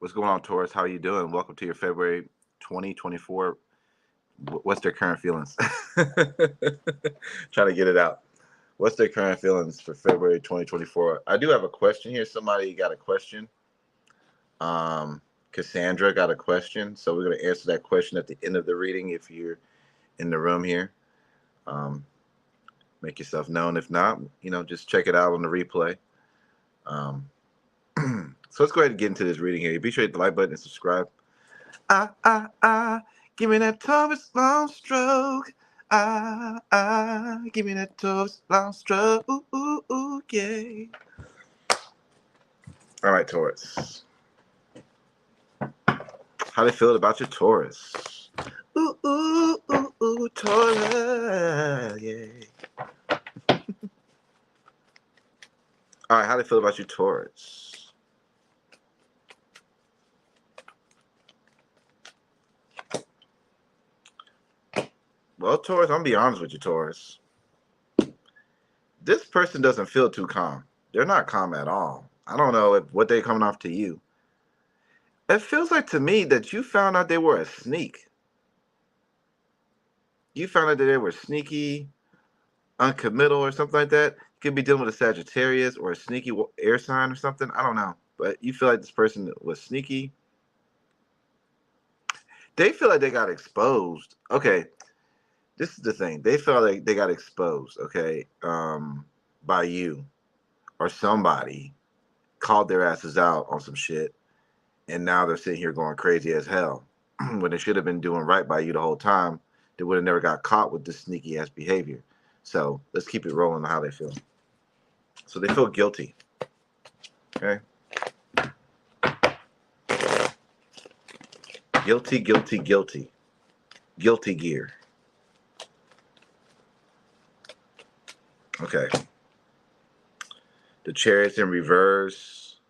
What's going on, Taurus? How are you doing? Welcome to your February 2024. What's their current feelings? Trying to get it out. What's their current feelings for February 2024? I do have a question here. Somebody got a question. Cassandra got a question. So we're going to answer that question at the end of the reading if you're in the room here. Make yourself known. If not, just check it out on the replay. So let's go ahead and get into this reading here. Be sure to hit the like button and subscribe. Give me that Taurus long stroke. Give me that Taurus long stroke. Yeah. All right, Taurus. How they feel about your Taurus? Taurus. Yeah. All right, how they feel about you, Taurus? Well, Taurus, I'm gonna be honest with you, Taurus. This person doesn't feel too calm. They're not calm at all. I don't know what they're coming off to you. It feels like to me that you found out they were a sneak. You found out that they were sneaky, uncommittal, or something like that. You could be dealing with a Sagittarius or a sneaky air sign or something. I don't know. But you feel like this person was sneaky. They feel like they got exposed. Okay. This is the thing. They felt like they got exposed, okay, by you or somebody called their asses out on some shit, and now they're sitting here going crazy as hell when they should have been doing right by you the whole time. They would have never got caught with this sneaky ass behavior. So let's keep it rolling on how they feel. So they feel guilty. Okay. Guilty, guilty, guilty. Guilty gear. Okay. The Chariot's in reverse.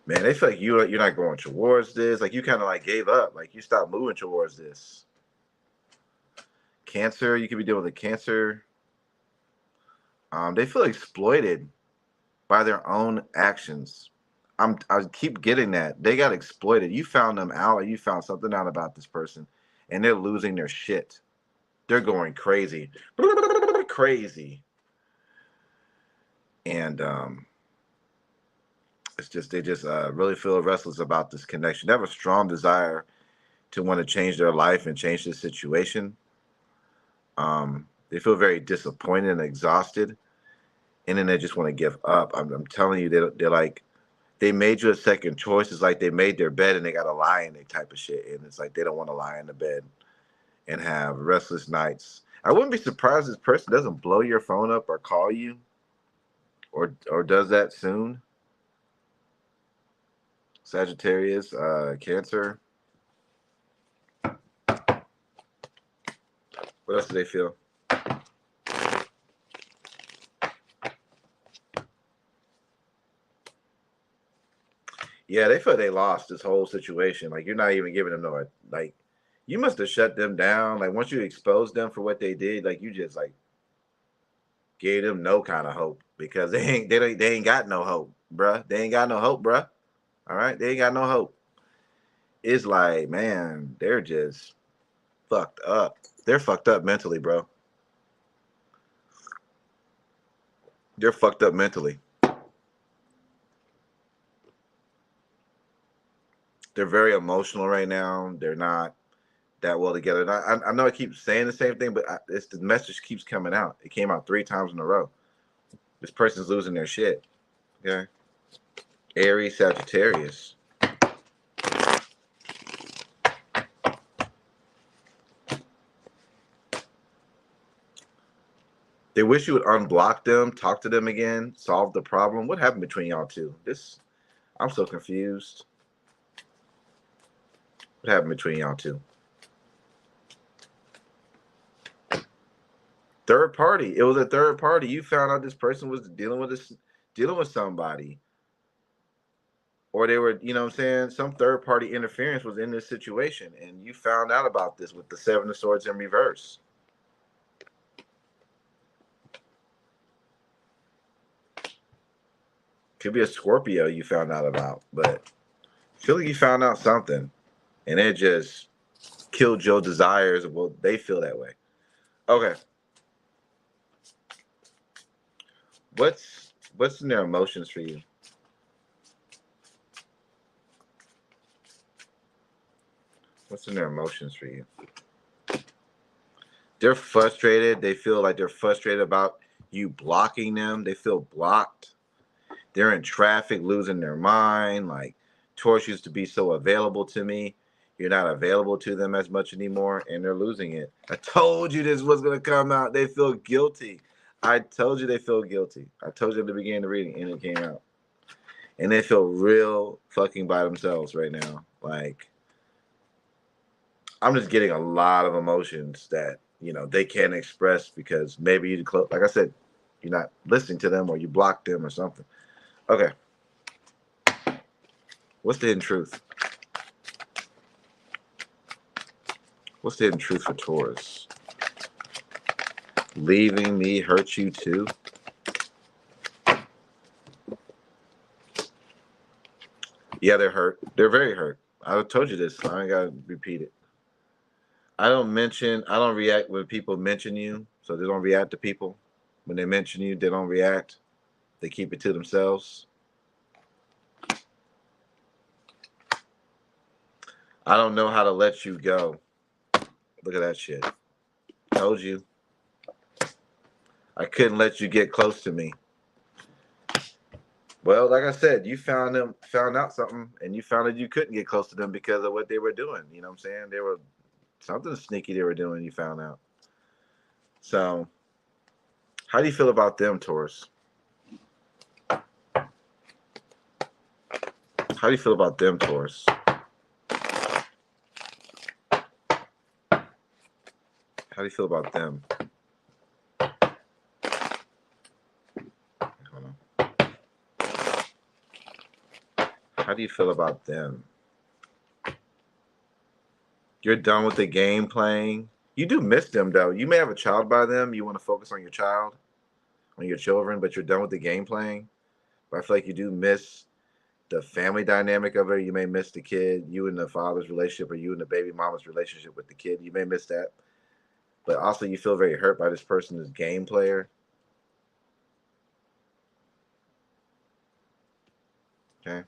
Man, they feel like you're not going towards this. Like you kind of like gave up. Like you stopped moving towards this. Cancer, you could be dealing with a Cancer. They feel exploited by their own actions. I keep getting that. They got exploited. You found them out, or you found something out about this person, and they're losing their shit. They're going crazy. Crazy. And it's just they just really feel restless about this connection. They have a strong desire to want to change their life and change the situation. They feel very disappointed and exhausted, and then they just want to give up. I'm telling you, they're like, they made you a second choice. It's like they made their bed and they got to lie in it type of shit, and it's like they don't want to lie in the bed and have restless nights. I wouldn't be surprised if this person doesn't blow your phone up or call you, or does that soon. Sagittarius, Cancer. What else do they feel? Yeah, they feel they lost this whole situation. Like you're not even giving them no, like you must have shut them down. Like once you exposed them for what they did, like you just like gave them no kind of hope because they ain't got no hope, bruh. They ain't got no hope, bruh. All right, they ain't got no hope. It's like, man, they're just fucked up. They're fucked up mentally, bro. They're fucked up mentally. They're very emotional right now. They're not that well together. And I know I keep saying the same thing, but it's the message keeps coming out. It came out 3 times in a row. This person's losing their shit. Okay. Aries, Sagittarius. They wish you would unblock them, talk to them again, solve the problem. What happened between y'all two? I'm so confused. What happened between y'all two? Third party. It was a third party. You found out this person was dealing with somebody. Or they were, you know what I'm saying? Some third party interference was in this situation. And you found out about this with the 7 of Swords in reverse. Could be a Scorpio you found out about, but Feel like you found out something, and it just killed your desires. Well, they feel that way. Okay, what's in their emotions for you? What's in their emotions for you? They're frustrated. They feel like they're frustrated about you blocking them. They feel blocked. They're in traffic, losing their mind. Like, Taurus used to be so available to me. You're not available to them as much anymore, and they're losing it. I told you this was going to come out. They feel guilty. I told you they feel guilty. I told you at the beginning of the reading, and it came out. And they feel real fucking by themselves right now. Like, I'm just getting a lot of emotions that, they can't express because maybe you close. Like I said, you're not listening to them or you blocked them or something. Okay. What's the hidden truth? What's the hidden truth for Taurus? Leaving me hurt you too? Yeah, they're hurt. They're very hurt. I told you this. I ain't got to repeat it. I don't react when people mention you. So they don't react to people. When they mention you, they don't react. They keep it to themselves. I don't know how to let you go. Look at that shit. Told you. I couldn't let you get close to me. Well, like I said, you found out something, and you found that you couldn't get close to them because of what they were doing. You know what I'm saying? They were something sneaky they were doing. You found out. So, how do you feel about them, Taurus? How do you feel about them, Taurus? How do you feel about them? Hold on. How do you feel about them? You're done with the game playing. You do miss them, though. You may have a child by them. You want to focus on your child, on your children, but you're done with the game playing. But I feel like you do miss the family dynamic of it. You may miss the kid, you and the father's relationship, or you and the baby mama's relationship with the kid. You may miss that. But also, you feel very hurt by this person as game player. Okay.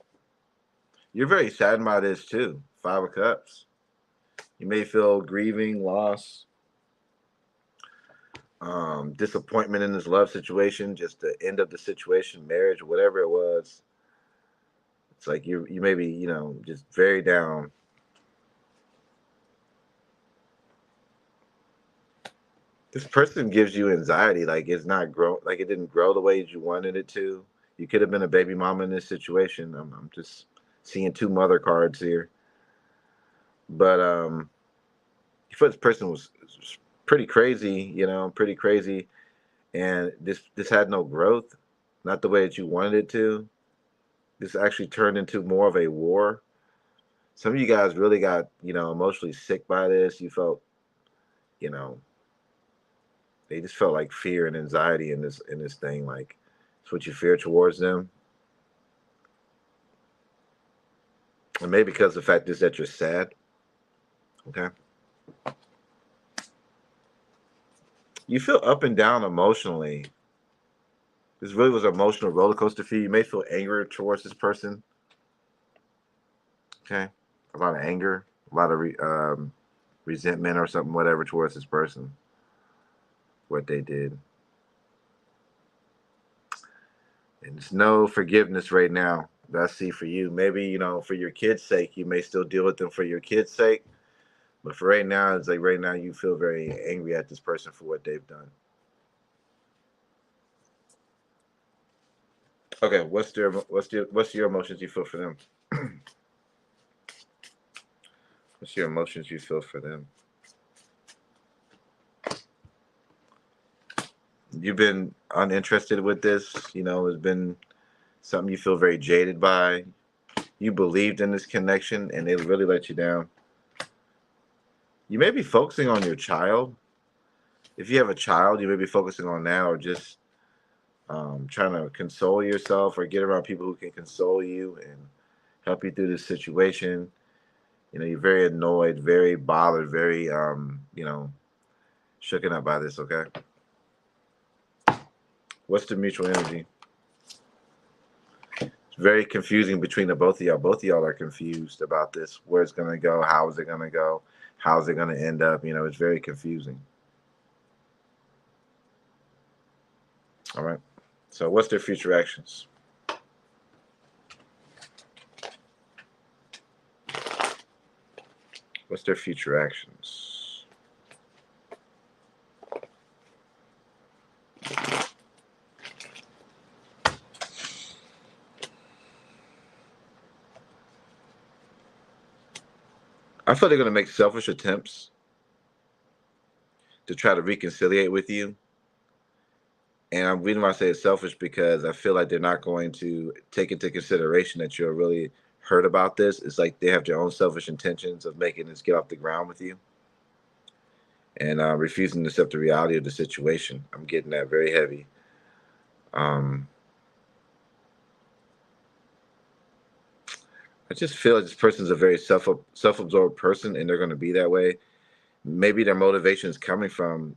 You're very saddened by this, too. 5 of Cups. You may feel grieving, loss, disappointment in this love situation, just the end of the situation, marriage, whatever it was. It's like you may be, just very down. This person gives you anxiety, like it's not grow, like it didn't grow the way you wanted it to. You could have been a baby mama in this situation. I'm just seeing 2 mother cards here, but you feel this person was pretty crazy, pretty crazy, and this had no growth, not the way that you wanted it to. This actually turned into more of a war. Some of you guys really got, emotionally sick by this. You felt, you know, they just felt like fear and anxiety in this thing. Like it's what you fear towards them. And maybe because the fact is that you're sad. Okay. You feel up and down emotionally. This really was an emotional roller coaster for you. You may feel anger towards this person. Okay. A lot of anger, a lot of resentment or something, whatever, towards this person, what they did. And it's no forgiveness right now that I see for you. Maybe, for your kids' sake, you may still deal with them for your kids' sake. But for right now, it's like right now you feel very angry at this person for what they've done. Okay, what's your emotions you feel for them? What's your emotions you feel for them? You've been uninterested with this, it's been something you feel very jaded by. You believed in this connection and it really let you down. You may be focusing on your child. If you have a child, you may be focusing on that, or just trying to console yourself or get around people who can console you and help you through this situation. You're very annoyed, very bothered, very shooken up by this. Okay. What's the mutual energy? It's very confusing between the both of y'all. Both of y'all are confused about this. Where it's gonna go? How is it gonna go? How is it gonna end up? It's very confusing. All right. So what's their future actions? What's their future actions? I feel they're going to make selfish attempts to try to reconciliate with you. And I'm reason why I say it's selfish because I feel like they're not going to take into consideration that you're really hurt about this. It's like they have their own selfish intentions of making this get off the ground with you and refusing to accept the reality of the situation. I'm getting that very heavy. I just feel like this person's a very self-absorbed person, and they're going to be that way. Maybe their motivation is coming from,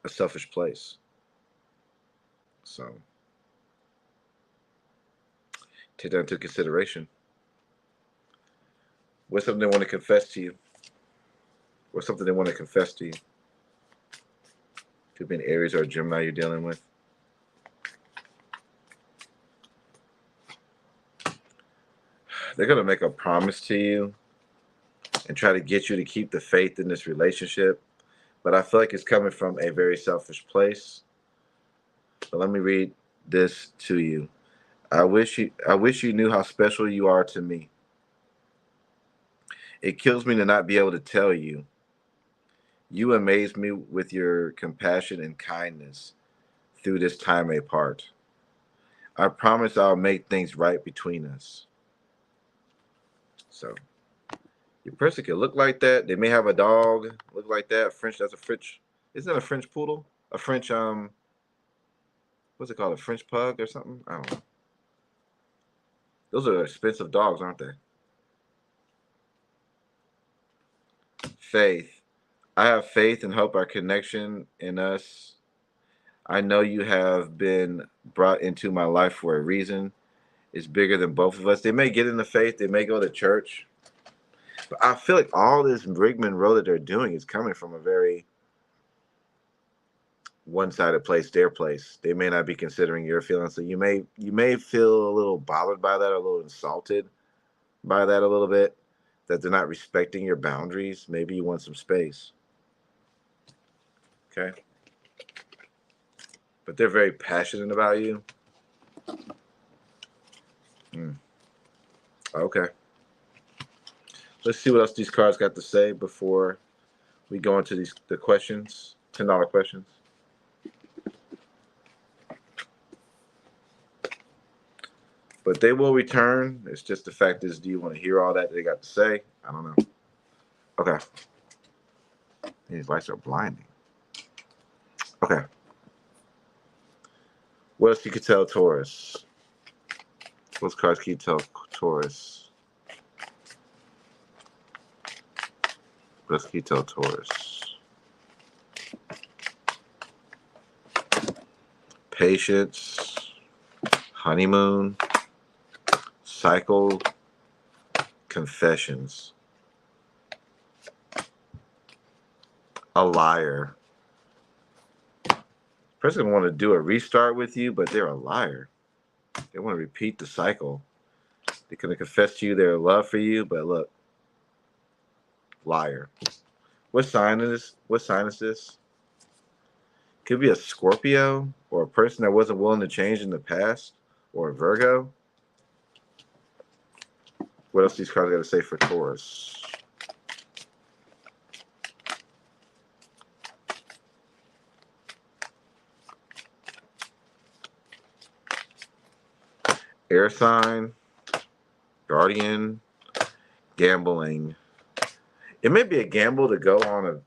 a selfish place. So take that into consideration. What's something they want to confess to you? What's something they want to confess to you? Could be an Aries or a Gemini you're dealing with. They're going to make a promise to you and try to get you to keep the faith in this relationship. But I feel like it's coming from a very selfish place. So let me read this to you. I wish you knew how special you are to me. It kills me to not be able to tell you. You amaze me with your compassion and kindness through this time apart. I promise I'll make things right between us. So your person can look like that. They may have a dog look like that. That's a French. Isn't that a French poodle? A French what's it called? A French pug or something? I don't know. Those are expensive dogs, aren't they? Faith. I have faith and hope our connection in us. I know you have been brought into my life for a reason. It's bigger than both of us. They may get into faith, they may go to church, but I feel like all this rigmarole that they're doing is coming from a very one-sided place, their place. They may not be considering your feelings, so you may feel a little bothered by that, a little insulted by that a little bit, that they're not respecting your boundaries. Maybe you want some space. Okay. But they're very passionate about you. Okay. Let's see what else these cards got to say before we go into the questions. $10 questions. But they will return. It's just the fact is, do you want to hear all that they got to say? I don't know. Okay. These lights are blinding. Okay. What else you could tell Taurus? What cards can you tell Taurus? What else can you tell Taurus? Patience, honeymoon, cycle, confessions, a liar. Person gonna want to do a restart with you, but they're a liar. They want to repeat the cycle. They're gonna confess to you their love for you, but look, liar. What sign is this? What sign is this? Could be a Scorpio or a person that wasn't willing to change in the past, or a Virgo. What else these cards got to say for Taurus? Air sign, guardian, gambling. It may be a gamble to go on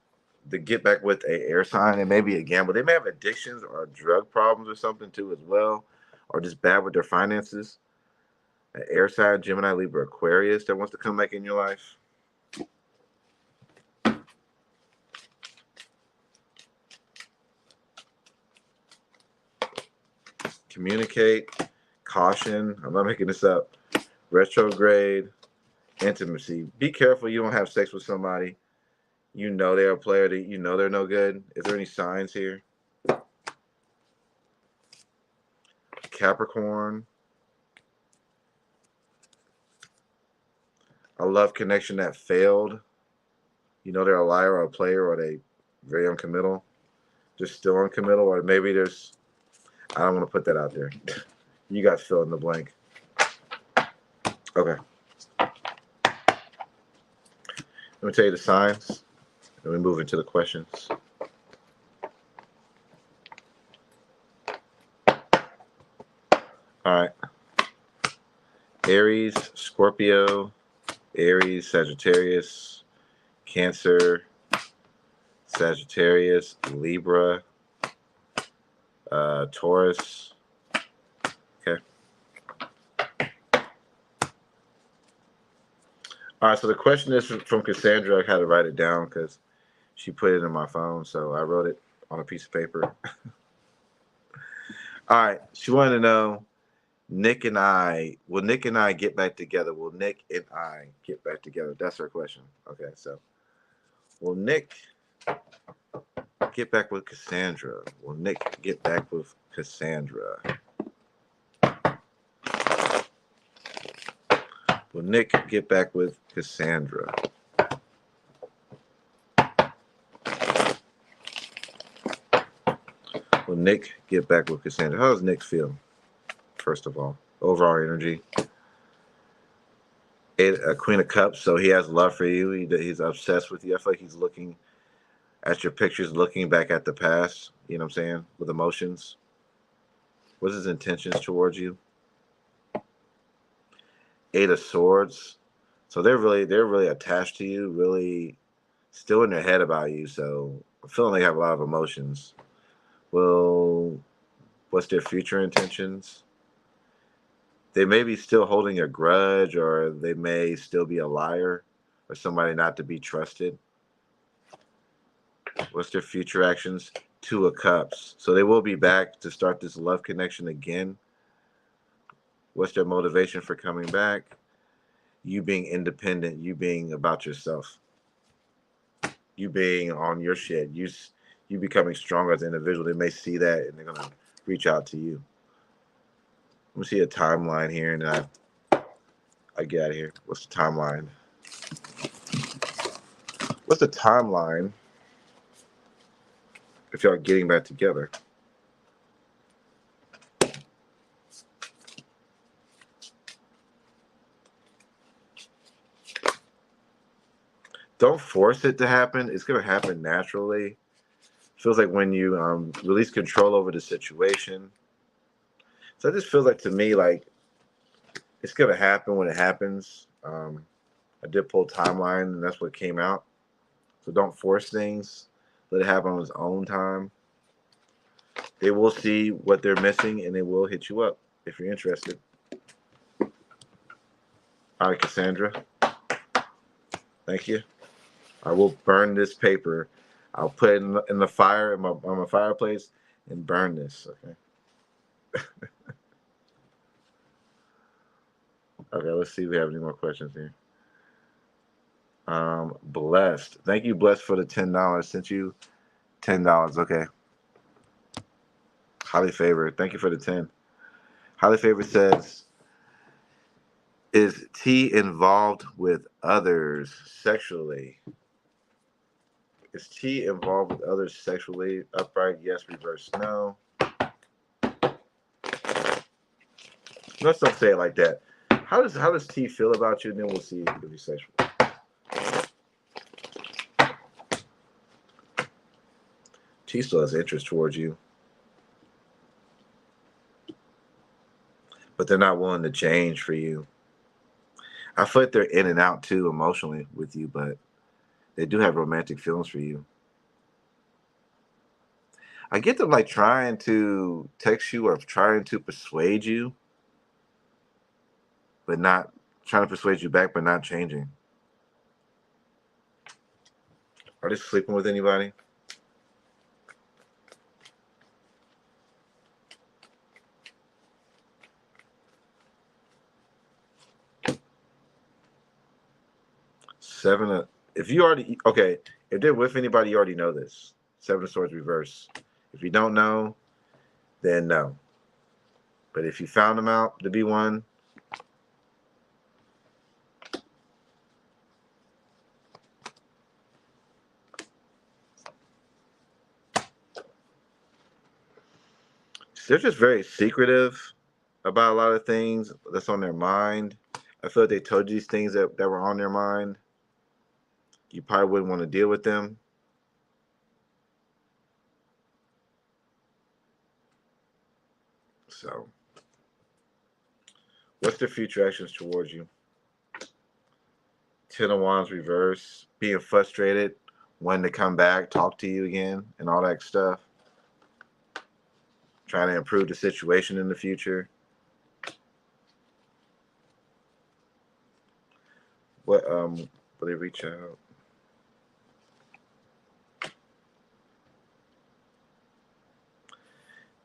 to get back with a air sign. It may be a gamble. They may have addictions or drug problems or something too as well. or just bad with their finances. An air sign, Gemini, Libra, Aquarius that wants to come back in your life. Communicate, caution. I'm not making this up. Retrograde, intimacy. Be careful you don't have sex with somebody. You know they're a player. That you know they're no good. Is there any signs here? Capricorn. A love connection that failed. You know they're a liar or a player, or they very uncommittal. Just still uncommittal, or maybe there's. I don't want to put that out there. You guys fill in the blank. Okay. Let me tell you the signs, and we move into the questions. All right. Aries, Scorpio, Aries, Sagittarius, Cancer, Sagittarius, Libra, Taurus. Okay. All right, so the question is from Cassandra. I had to write it down because she put it in my phone, so I wrote it on a piece of paper. All right, she wanted to know, will Nick and I get back together? Will Nick and I get back together? That's her question. Okay, so will Nick get back with Cassandra? Will Nick get back with Cassandra? Will Nick get back with Cassandra? Will Nick get back with Cassandra? How does Nick feel, first of all? Overall energy. A Queen of Cups, so he has love for you. He's obsessed with you. I feel like he's looking at your pictures, looking back at the past, you know what I'm saying, with emotions. What's his intentions towards you? Eight of Swords. So they're really attached to you, really still in their head about you. So I'm feeling they have a lot of emotions. Well, what's their future intentions? They may be still holding a grudge, or they may still be a liar, or somebody not to be trusted. What's their future actions? Two of Cups. So they will be back to start this love connection again. What's their motivation for coming back? You being independent, you being about yourself, you being on your shit, you becoming stronger as an individual. They may see that and they're gonna reach out to you. Let me see a timeline here, and then I get out of here. What's the timeline? What's the timeline if y'all are getting back together? Don't force it to happen. It's going to happen naturally. Feels like when you release control over the situation. So it just feels like, to me, like it's going to happen when it happens. I did pull timeline, and that's what came out. So don't force things. Let it happen on its own time. They will see what they're missing, and they will hit you up if you're interested. All right, Cassandra. Thank you. I will burn this paper. I'll put it in the fire on my fireplace and burn this. Okay. Okay. Let's see if we have any more questions here. Blessed. Thank you, Blessed, for the $10. Sent you $10. Okay. Highly favored. Thank you for the 10. Highly favored says, is T involved with others sexually? Is T involved with others sexually? Upright, yes. Reverse, no. Let's not say it like that. How does T feel about you? And then we'll see if he's sexual. T still has interest towards you, but they're not willing to change for you. I feel like they're in and out too emotionally with you, but they do have romantic feelings for you. I get them like trying to text you or trying to persuade you, but not trying to persuade you back, but not changing. Are they sleeping with anybody? If you already, okay, if they're with anybody, you already know this. Seven of Swords reverse. If you don't know, then no. But if you found them out to be one, they're just very secretive about a lot of things that's on their mind. I feel like they told you these things that were on their mind. You probably wouldn't want to deal with them. So, what's their future actions towards you? Ten of Wands reverse, being frustrated, wanting to come back, talk to you again, and all that stuff. Trying to improve the situation in the future. Will they reach out?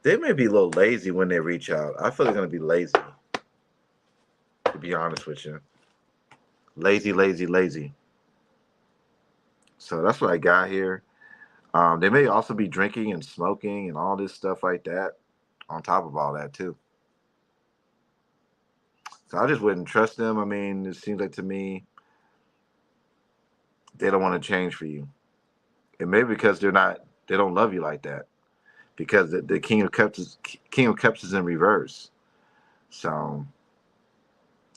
They may be a little lazy when they reach out. I feel they're gonna be lazy, to be honest with you. Lazy, lazy, lazy. So that's what I got here. They may also be drinking and smoking and all this stuff like that on top of all that too. So I just wouldn't trust them. I mean, it seems like to me they don't want to change for you. And maybe because they don't love you like that. Because the King of Cups is in reverse. So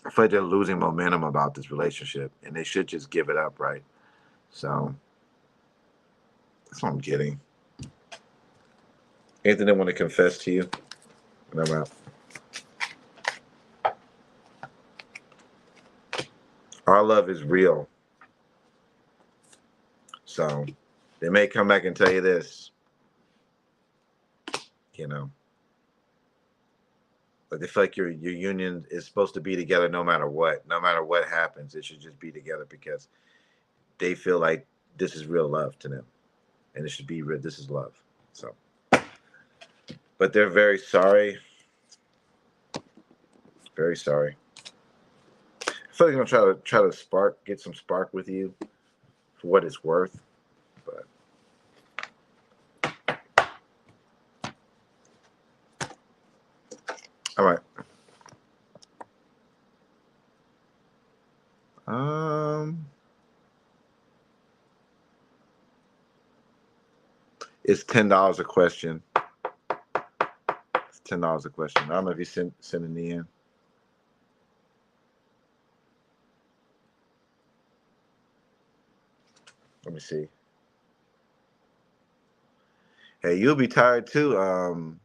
I feel like they're losing momentum about this relationship and they should just give it up, right? So that's what I'm getting. Anything they want to confess to you? And I'm out. Our love is real. So they may come back and tell you this, you know. But they feel like your union is supposed to be together no matter what. No matter what happens, it should just be together because they feel like this is real love to them. And it should be real. This is love. So, but they're very sorry. Very sorry. I feel like I'm gonna try to get some spark with you for what it's worth. But all right. It's $10 a question. It's $10 a question. I don't know if you sending me in. Let me see. Hey, you'll be tired too, Yum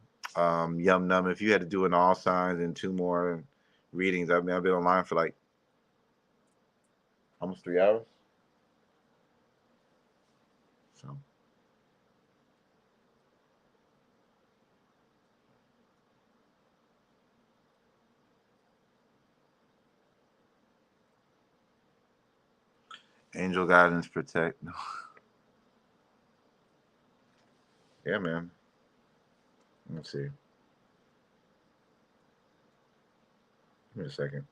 Num. If you had to do an all signs and two more readings, I mean, I've been online for like almost 3 hours. So, angel guidance, protect. Yeah, man. Let's see. Give me a second.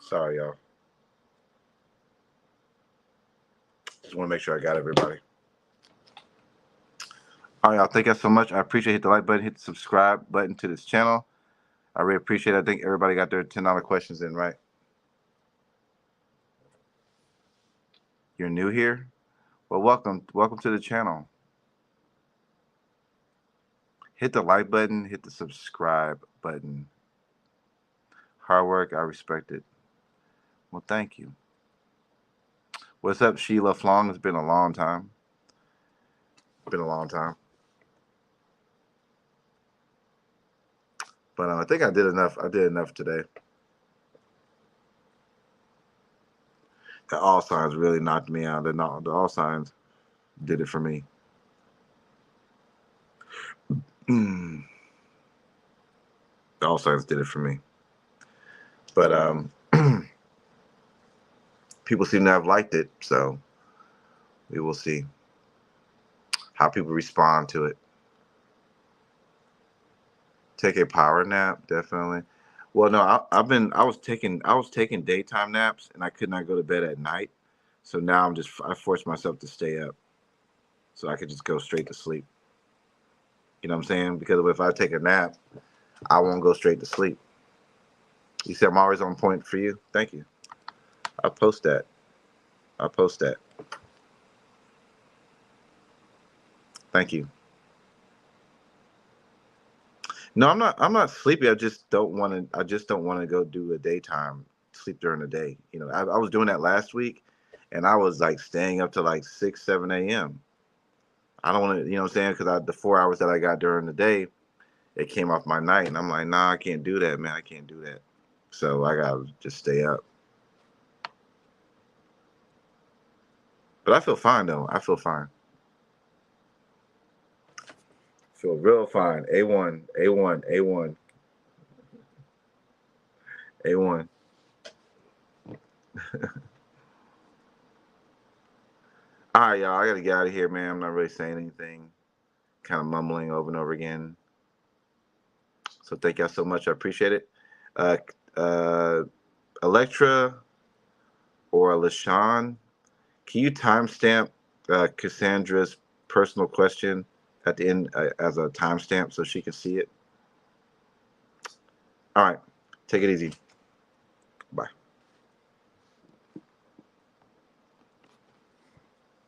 Sorry, y'all. Just want to make sure I got everybody. All right, y'all. Thank you so much. I appreciate it. Hit the like button, hit the subscribe button to this channel. I really appreciate it. I think everybody got their $10 questions in, right? You're new here? Well, welcome to the channel. Hit the like button, hit the subscribe button. Hard work, I respect it. Well, thank you. What's up, Sheila Flong? It's been a long time. Been a long time. But I think I did enough. I did enough today. The all signs really knocked me out. The all signs did it for me. The all signs did it for me. But people seem to have liked it, so we will see how people respond to it. Take a power nap, definitely. Well, no, I was taking daytime naps, and I could not go to bed at night. So now I force myself to stay up so I could just go straight to sleep. You know what I'm saying? Because if I take a nap, I won't go straight to sleep. You see, I'm always on point for you. Thank you. I'll post that. I'll post that. Thank you. No, I'm not sleepy. I just don't want to. I just don't want to go do a daytime sleep during the day. You know, I was doing that last week, and I was like staying up to like 6, 7 a.m. I don't want to. You know what I'm saying? Because the 4 hours that I got during the day, it came off my night, and I'm like, nah, I can't do that, man. I can't do that. So I gotta just stay up. But I feel fine though. I feel fine. Feel real fine. A1, A1, A1, A1. All right, y'all. I gotta get out of here, man. I'm not really saying anything. Kind of mumbling over and over again. So thank y'all so much. I appreciate it. Uh, uh, Electra or LaShawn, can you timestamp Cassandra's personal question at the end as a timestamp so she can see it? All right. Take it easy. Bye.